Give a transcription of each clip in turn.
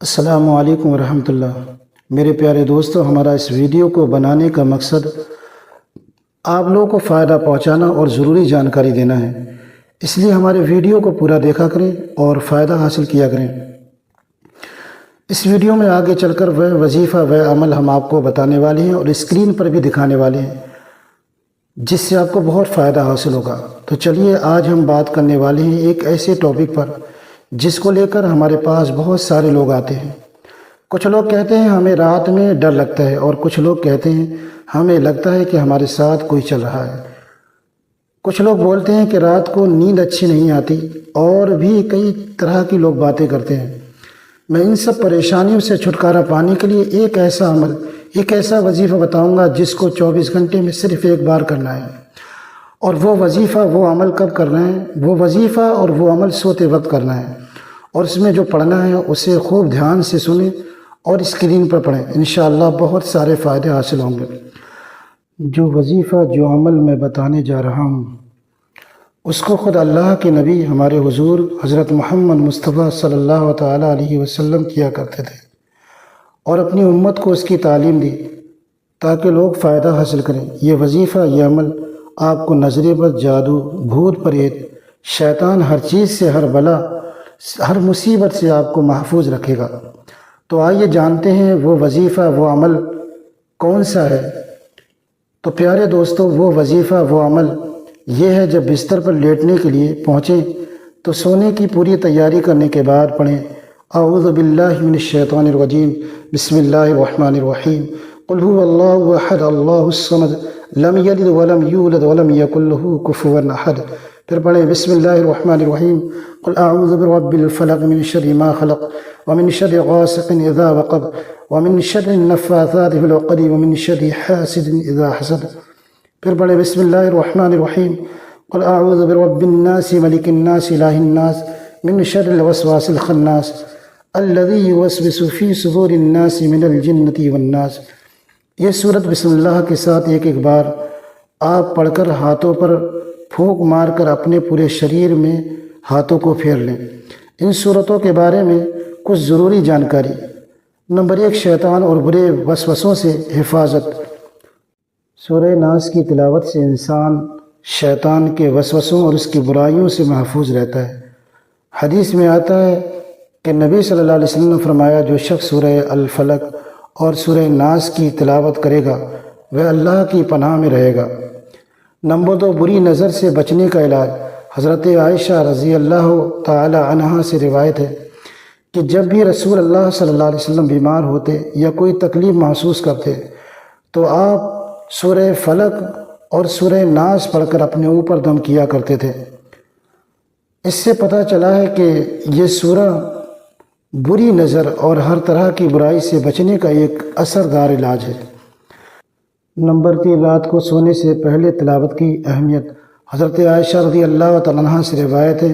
السلام علیکم ورحمۃ اللہ۔ میرے پیارے دوستو، ہمارا اس ویڈیو کو بنانے کا مقصد آپ لوگوں کو فائدہ پہنچانا اور ضروری جانکاری دینا ہے، اس لیے ہمارے ویڈیو کو پورا دیکھا کریں اور فائدہ حاصل کیا کریں۔ اس ویڈیو میں آگے چل کر وہ وظیفہ وہ عمل ہم آپ کو بتانے والے ہیں اور اسکرین پر بھی دکھانے والے ہیں، جس سے آپ کو بہت فائدہ حاصل ہوگا۔ تو چلیے آج ہم بات کرنے والے ہیں ایک ایسے ٹاپک پر جس کو لے کر ہمارے پاس بہت سارے لوگ آتے ہیں۔ کچھ لوگ کہتے ہیں ہمیں رات میں ڈر لگتا ہے، اور کچھ لوگ کہتے ہیں ہمیں لگتا ہے کہ ہمارے ساتھ کوئی چل رہا ہے۔ کچھ لوگ بولتے ہیں کہ رات کو نیند اچھی نہیں آتی، اور بھی کئی طرح کی لوگ باتیں کرتے ہیں۔ میں ان سب پریشانیوں سے چھٹکارا پانے کے لیے ایک ایسا عمل، ایک ایسا وظیفہ بتاؤں گا جس کو 24 گھنٹے میں صرف ایک بار کرنا ہے۔ اور وہ وظیفہ وہ عمل کب کرنا ہے؟ وہ وظیفہ اور وہ عمل سوتے وقت کرنا ہے، اور اس میں جو پڑھنا ہے اسے خوب دھیان سے سنیں اور اسکرین پر پڑھیں۔ انشاءاللہ بہت سارے فائدے حاصل ہوں گے۔ جو وظیفہ، جو عمل میں بتانے جا رہا ہوں، اس کو خود اللہ کے نبی ہمارے حضور حضرت محمد مصطفیٰ صلی اللہ تعالیٰ علیہ وسلم کیا کرتے تھے، اور اپنی امت کو اس کی تعلیم دی تاکہ لوگ فائدہ حاصل کریں۔ یہ وظیفہ، یہ عمل آپ کو نظر بد، جادو، بھوت پریت، شیطان، ہر چیز سے، ہر بلا، ہر مصیبت سے آپ کو محفوظ رکھے گا۔ تو آئیے جانتے ہیں وہ وظیفہ، وہ عمل کون سا ہے۔ تو پیارے دوستو، وہ وظیفہ، وہ عمل یہ ہے، جب بستر پر لیٹنے کے لیے پہنچیں تو سونے کی پوری تیاری کرنے کے بعد پڑھیں اعوذ باللہ من الشیطان الرجیم، بسم اللہ الرحمن الرحیم، قل هو اللہ احد اللہ الصمد لم یلد ولم یولد ولم یکن لہ کفوا احد۔ پھر پڑھیں بسم اللہ الرحمن الرحیم، قل اعوذ برب الفلق من شر ما خلق ومن شر غاسق اذا وقب ومن شر النفاثات في العقد ومن شر حاسد اذا حسد۔ پھر پڑھیں بسم اللہ الرحمن الرحیم، قل اعوذ برب الناس ملک الناس الہ الناس من شر الوسواس الخناس الذی یوسوس فی صدور الناس من الجنۃ والناس۔ یہ سورت بسم اللہ کے ساتھ ایک ایک بار آپ پڑھ کر ہاتھوں پر پھونک مار کر اپنے پورے شریر میں ہاتھوں کو پھیر لیں۔ ان صورتوں کے بارے میں کچھ ضروری جانکاری۔ نمبر 1، شیطان اور برے وسوسوں سے حفاظت۔ سورہ ناس کی تلاوت سے انسان شیطان کے وسوسوں اور اس کی برائیوں سے محفوظ رہتا ہے۔ حدیث میں آتا ہے کہ نبی صلی اللہ علیہ وسلم نے فرمایا، جو شخص سورہ الفلق اور سورہ ناس کی تلاوت کرے گا وہ اللہ کی پناہ میں رہے گا۔ نمبر 2، بری نظر سے بچنے کا علاج۔ حضرت عائشہ رضی اللہ تعالی عنہا سے روایت ہے کہ جب بھی رسول اللہ صلی اللہ علیہ وسلم بیمار ہوتے یا کوئی تکلیف محسوس کرتے تو آپ سورہ فلق اور سورہ ناس پڑھ کر اپنے اوپر دم کیا کرتے تھے۔ اس سے پتہ چلا ہے کہ یہ سورہ بری نظر اور ہر طرح کی برائی سے بچنے کا ایک اثردار علاج ہے۔ نمبر 3، رات کو سونے سے پہلے تلاوت کی اہمیت۔ حضرت عائشہ رضی اللہ تعالیٰ عنہ سے روایت ہے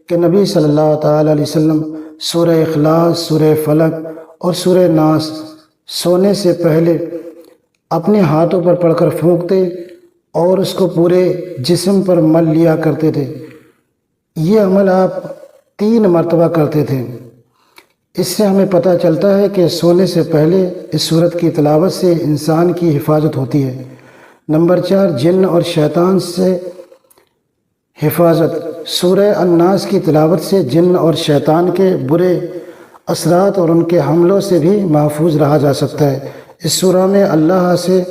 کہ نبی صلی اللہ تعالیٰ علیہ وسلم سورہ اخلاص، سورہ فلق اور سورہ ناس سونے سے پہلے اپنے ہاتھوں پر پڑھ کر پھونکتے اور اس کو پورے جسم پر مل لیا کرتے تھے۔ یہ عمل آپ 3 مرتبہ کرتے تھے۔ اس سے ہمیں پتہ چلتا ہے کہ سونے سے پہلے اس سورت کی تلاوت سے انسان کی حفاظت ہوتی ہے۔ نمبر 4، جن اور شیطان سے حفاظت۔ سورہ الناس کی تلاوت سے جن اور شیطان کے برے اثرات اور ان کے حملوں سے بھی محفوظ رہا جا سکتا ہے۔ اس سورہ میں اللہ سے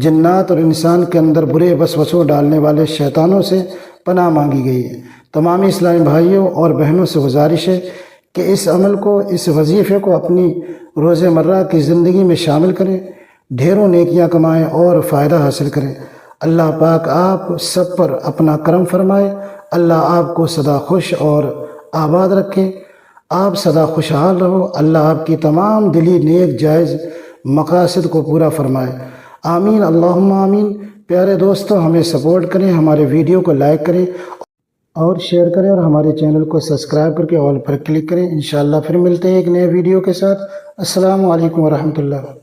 جنات اور انسان کے اندر برے وسوسوں ڈالنے والے شیطانوں سے پناہ مانگی گئی ہے۔ تمام اسلامی بھائیوں اور بہنوں سے گزارش ہے کہ اس عمل کو، اس وظیفے کو اپنی روزمرہ کی زندگی میں شامل کریں، ڈھیروں نیکیاں کمائیں اور فائدہ حاصل کریں۔ اللہ پاک آپ سب پر اپنا کرم فرمائے۔ اللہ آپ کو سدا خوش اور آباد رکھے، آپ سدا خوشحال رہو۔ اللہ آپ کی تمام دلی نیک جائز مقاصد کو پورا فرمائے۔ آمین، اللہم آمین۔ پیارے دوستو، ہمیں سپورٹ کریں، ہمارے ویڈیو کو لائک کریں اور شیئر کریں، اور ہمارے چینل کو سبسکرائب کر کے آل پر کلک کریں۔ انشاءاللہ پھر ملتے ہیں ایک نئے ویڈیو کے ساتھ۔ السلام علیکم ورحمۃ اللہ۔